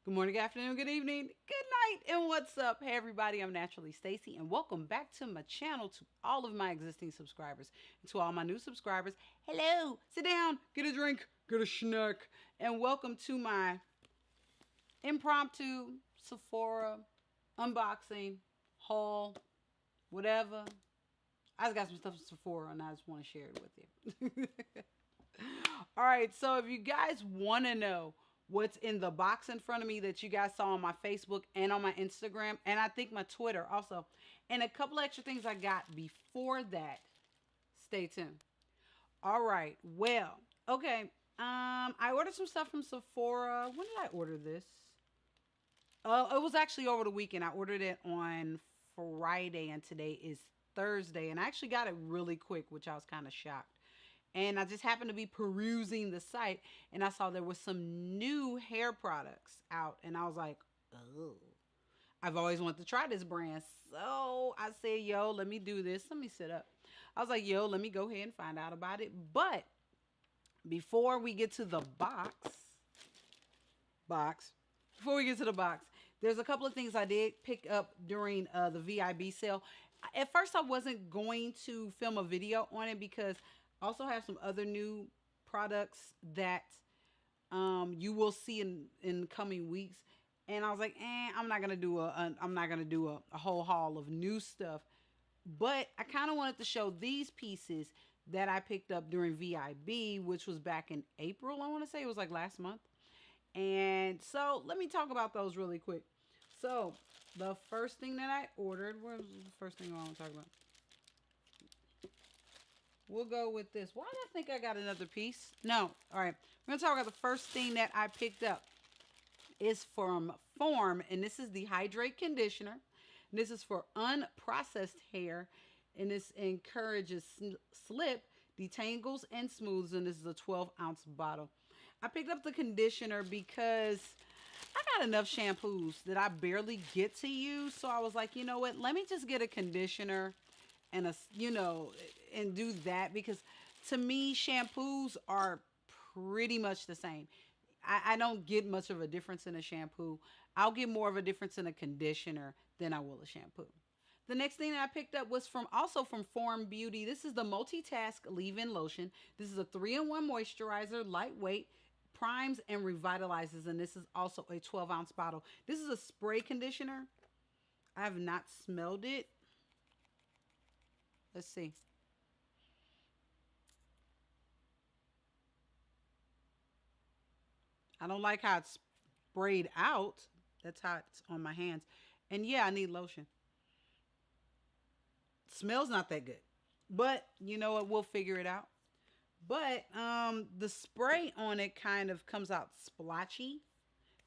Good morning, good afternoon, good evening, good night, and what's up? Hey everybody, I'm NaturallyStacey, and welcome back to my channel. To all of my existing subscribers and to all my new subscribers, hello, sit down, get a drink, get a snack, and welcome to my impromptu Sephora unboxing haul, whatever. I just got some stuff from Sephora and I just want to share it with you. All right, so if you guys want to know what's in the box in front of me that you guys saw on my Facebook and on my Instagram, and I think my Twitter also, and a couple extra things I got before that, stay tuned. All right, well, okay. I ordered some stuff from Sephora. When did I order this? It was actually over the weekend. I ordered it on Friday, and today is Thursday, and I actually got it really quick, which I was kind of shocked. And I just happened to be perusing the site, and I saw there was some new hair products out, and I was like, oh, I've always wanted to try this brand. So I said, yo, let me do this. Let me sit up. I was like, yo, let me go ahead and find out about it. But before we get to the before we get to the box, there's a couple of things I did pick up during the VIB sale. At first, I wasn't going to film a video on it because I also have some other new products that you will see in coming weeks. And I was like, I'm not gonna do a whole haul of new stuff. But I kind of wanted to show these pieces that I picked up during VIB, which was back in April. I want to say it was like last month. And so let me talk about those really quick. So the first thing that I ordered, where's the first thing I want to talk about? We'll go with this. Why do I think I got another piece? No. All right. We're going to talk about the first thing that I picked up. It's from Form, and this is the Hydrate Conditioner. And this is for unprocessed hair, and this encourages slip, detangles, and smooths, and this is a 12-ounce bottle. I picked up the conditioner because I got enough shampoos that I barely get to use, so I was like, you know what? Let me just get a conditioner and and do that, because to me shampoos are pretty much the same. I don't get much of a difference in a shampoo. I'll get more of a difference in a conditioner than I will a shampoo. The next thing that I picked up was also from Form Beauty. This is the Multitask Leave-In Lotion. This is a 3-in-1 moisturizer, lightweight, primes and revitalizes, and this is also a 12-ounce bottle. This is a spray conditioner. I have not smelled it. Let's see. I don't like how it's sprayed out. That's how it's on my hands. And yeah, I need lotion. Smells not that good. But you know what? We'll figure it out. But the spray on it kind of comes out splotchy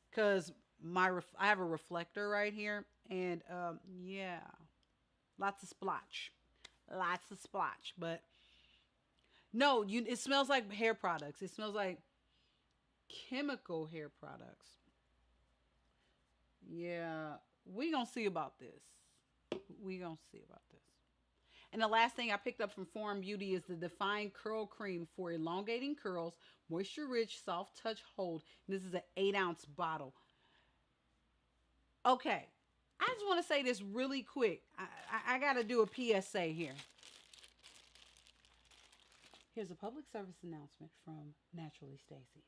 because I have a reflector right here, and yeah, lots of splotch, But no, it smells like hair products. It smells like chemical hair products. Yeah, we gonna see about this. We gonna see about this. And the last thing I picked up from Form Beauty is the Define Curl Cream for elongating curls, moisture rich, soft touch hold. And this is an 8-ounce bottle. Okay, I just want to say this really quick. I got to do a PSA here. Here's a public service announcement from NaturallyStacey.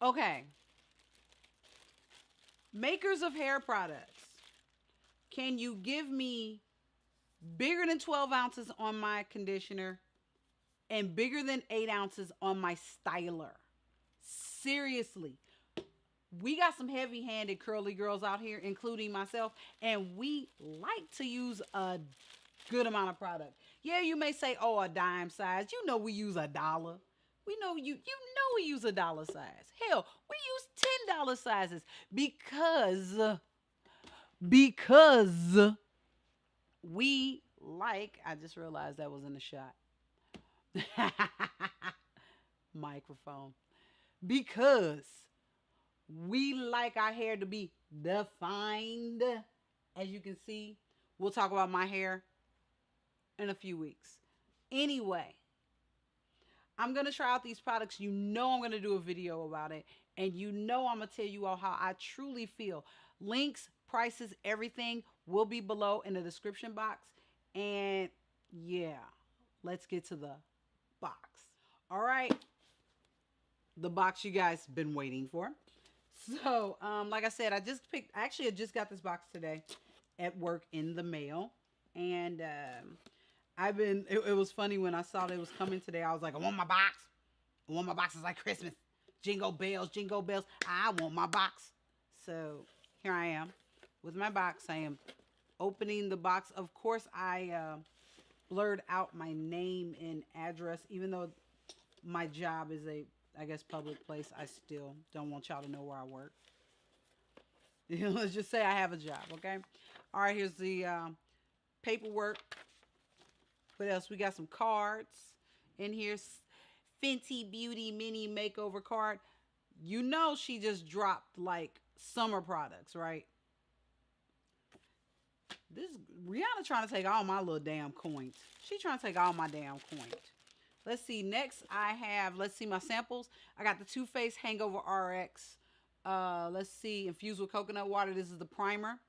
Okay. Makers of hair products, can you give me bigger than 12 ounces on my conditioner and bigger than 8 ounces on my styler? Seriously. We got some heavy-handed curly girls out here, including myself, and we like to use a good amount of product. Yeah, you may say, oh, a dime size. You know we use $1. We know we use $1 size. Hell, we use $10 sizes because we like, I just realized that was in the shot. Microphone. Because we like our hair to be defined. As you can see, we'll talk about my hair in a few weeks. Anyway, I'm going to try out these products. You know I'm going to do a video about it. And you know I'm going to tell you all how I truly feel. Links, prices, everything will be below in the description box. And yeah, let's get to the box. All right. The box you guys been waiting for. So, like I said, I just got this box today at work in the mail. And it was funny when I saw that it was coming today. I was like, I want my box. I want my box. It's like Christmas. Jingle bells, jingle bells. I want my box. So here I am with my box. I am opening the box. Of course, I blurred out my name and address. Even though my job is a, I guess, public place, I still don't want y'all to know where I work. Let's just say I have a job, okay? All right, here's the paperwork. What else? We got some cards in here. Fenty Beauty mini makeover card. You know she just dropped like summer products, right? This Rihanna trying to take all my little damn coins. She trying to take all my damn coins. Let's see. Next I have, let's see my samples. I got the Too Faced Hangover RX. Let's see. Infused with coconut water. This is the primer.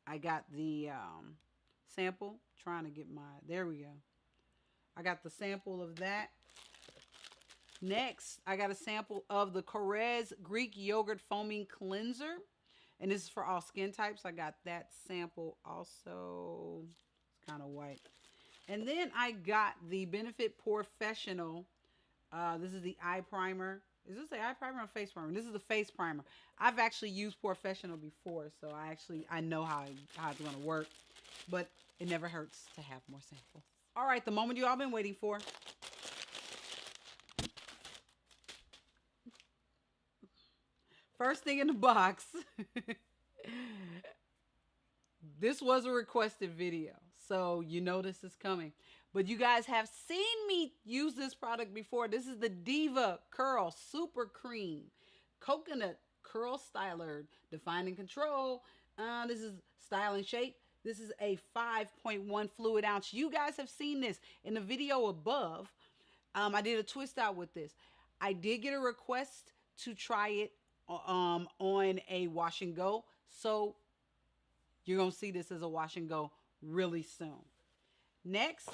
I got the sample. Trying to get my, there we go. I got the sample of that. Next, I got a sample of the Korres Greek Yogurt Foaming Cleanser. And this is for all skin types. I got that sample also. It's kind of white. And then I got the Benefit Professional. This is the eye primer. Is this the eye primer or face primer? This is the face primer. I've actually used Professional before, so I know how it's going to work. But it never hurts to have more samples. All right, the moment you all been waiting for. First thing in the box. This was a requested video, so you know this is coming. But you guys have seen me use this product before. This is the Diva Curl Super Cream Coconut Curl Styler Define and Control. This is Style and Shape. This is a 5.1 fluid ounce. You guys have seen this in the video above. I did a twist out with this. I did get a request to try it on a wash and go. So you're going to see this as a wash and go really soon. Next.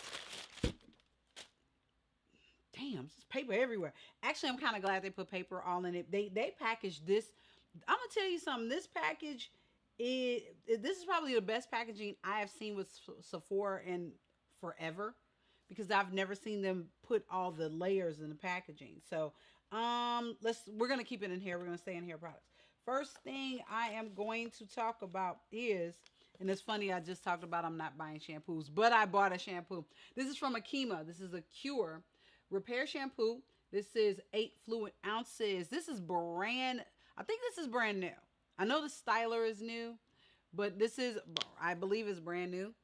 Damn, there's paper everywhere. Actually, I'm kind of glad they put paper all in it. They packaged this. I'm going to tell you something. This package, this is probably the best packaging I have seen with Sephora in forever, because I've never seen them put all the layers in the packaging. So we're going to keep it in here. We're going to stay in hair products. First thing I am going to talk about is, and it's funny, I just talked about I'm not buying shampoos, but I bought a shampoo. This is from Akima. This is a Cure Repair Shampoo. This is 8 fluid ounces. This is I think this is brand new. I know the styler is new, but this is, I believe it's brand new.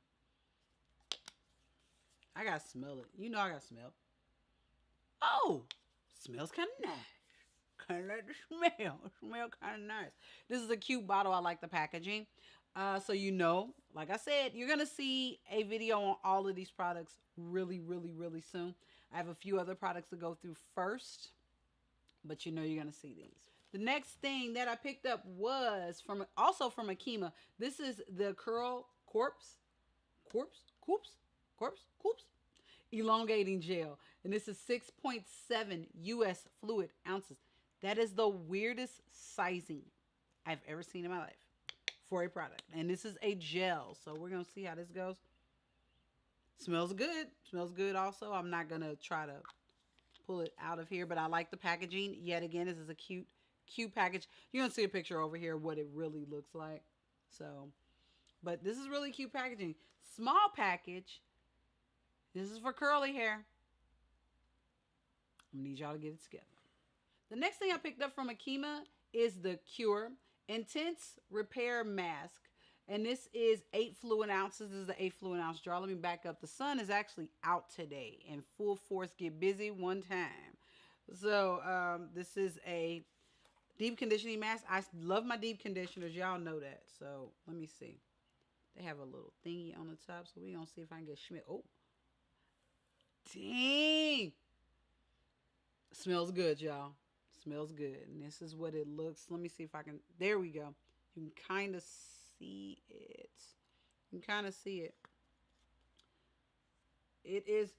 I gotta smell it. You know I gotta smell. Oh, smells kind of nice. Kind of like the smell. It smells kind of nice. This is a cute bottle. I like the packaging. So you know, like I said, you're gonna see a video on all of these products really, really, really soon. I have a few other products to go through first, but you know you're gonna see these. The next thing that I picked up was also from Akima. This is the Curl Corpse Elongating Gel. And this is 6.7 US fluid ounces. That is the weirdest sizing I've ever seen in my life for a product. And this is a gel. So we're going to see how this goes. Smells good. Smells good also. I'm not going to try to pull it out of here, but I like the packaging. Yet again, this is a cute package. You're going to see a picture over here of what it really looks like. So, but this is really cute packaging. Small package. This is for curly hair. I'm going to need y'all to get it together. The next thing I picked up from Akima is the Cure Intense Repair Mask. And this is 8 fluid ounces. This is the 8 fluid ounce jar. Let me back up. The sun is actually out today in full force. Get busy one time. So this is a deep conditioning mask. I love my deep conditioners. Y'all know that. So let me see. They have a little thingy on the top. So we're going to see if I can get Schmidt. Oh. Dang. Smells good, y'all. Smells good. And this is what it looks. Let me see if I can. There we go. You can kind of see it. You can kind of see it. It is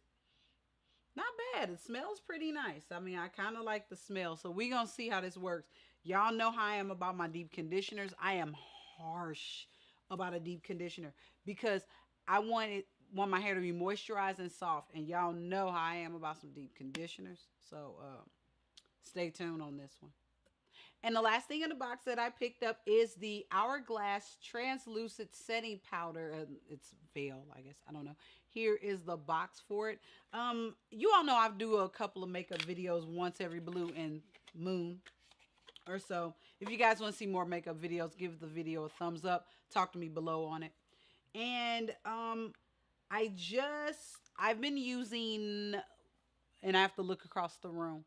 not bad. It smells pretty nice. I mean, I kind of like the smell. So we going to see how this works. Y'all know how I am about my deep conditioners. I am harsh about a deep conditioner because I want my hair to be moisturized and soft. And y'all know how I am about some deep conditioners. So stay tuned on this one. And the last thing in the box that I picked up is the Hourglass Translucent Setting Powder. It's Veil, I guess. I don't know. Here is the box for it. You all know I do a couple of makeup videos once every blue and moon or so. If you guys want to see more makeup videos, give the video a thumbs up. Talk to me below on it. And I've been using, and I have to look across the room,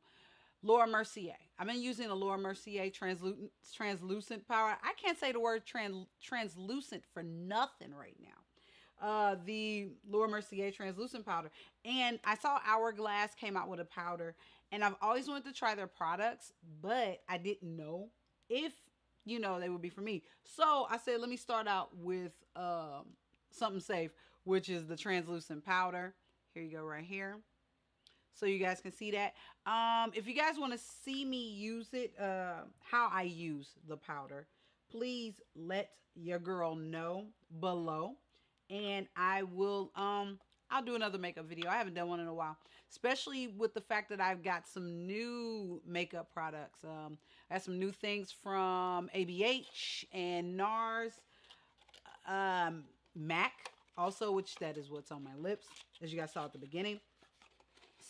Laura Mercier. I've been using a Laura Mercier translucent powder. I can't say the word translucent for nothing right now. The Laura Mercier translucent powder. And I saw Hourglass came out with a powder. And I've always wanted to try their products, but I didn't know if, they would be for me. So I said, let me start out with something safe, which is the translucent powder. Here you go right here. So you guys can see that. If you guys want to see me use it, how I use the powder, please let your girl know below. And I will, I'll do another makeup video. I haven't done one in a while, especially with the fact that I've got some new makeup products. I have some new things from ABH and NARS, MAC also, which that is what's on my lips, as you guys saw at the beginning.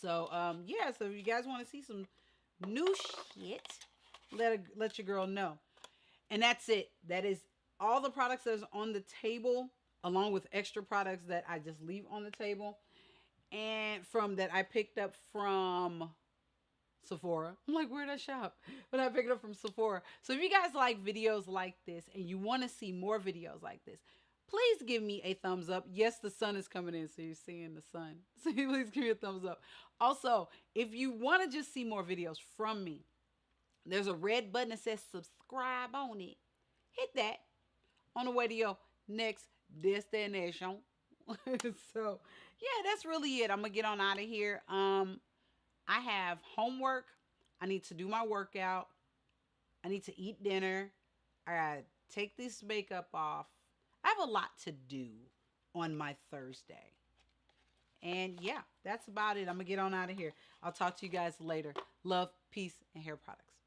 So, yeah, so if you guys want to see some new shit, let your girl know. And that's it. That is all the products that's on the table, along with extra products that I just leave on the table. And that I picked up from Sephora. I'm like, where'd I shop? But I picked it up from Sephora. So if you guys like videos like this and you want to see more videos like this, please give me a thumbs up. Yes, the sun is coming in, so you're seeing the sun. So please give me a thumbs up. Also, if you want to just see more videos from me, there's a red button that says subscribe on it. Hit that on the way to your next destination. So, yeah, that's really it. I'm going to get on out of here. I have homework. I need to do my workout. I need to eat dinner. I got to take this makeup off. I have a lot to do on my Thursday. And yeah, that's about it. I'm going to get on out of here. I'll talk to you guys later. Love, peace, and hair products.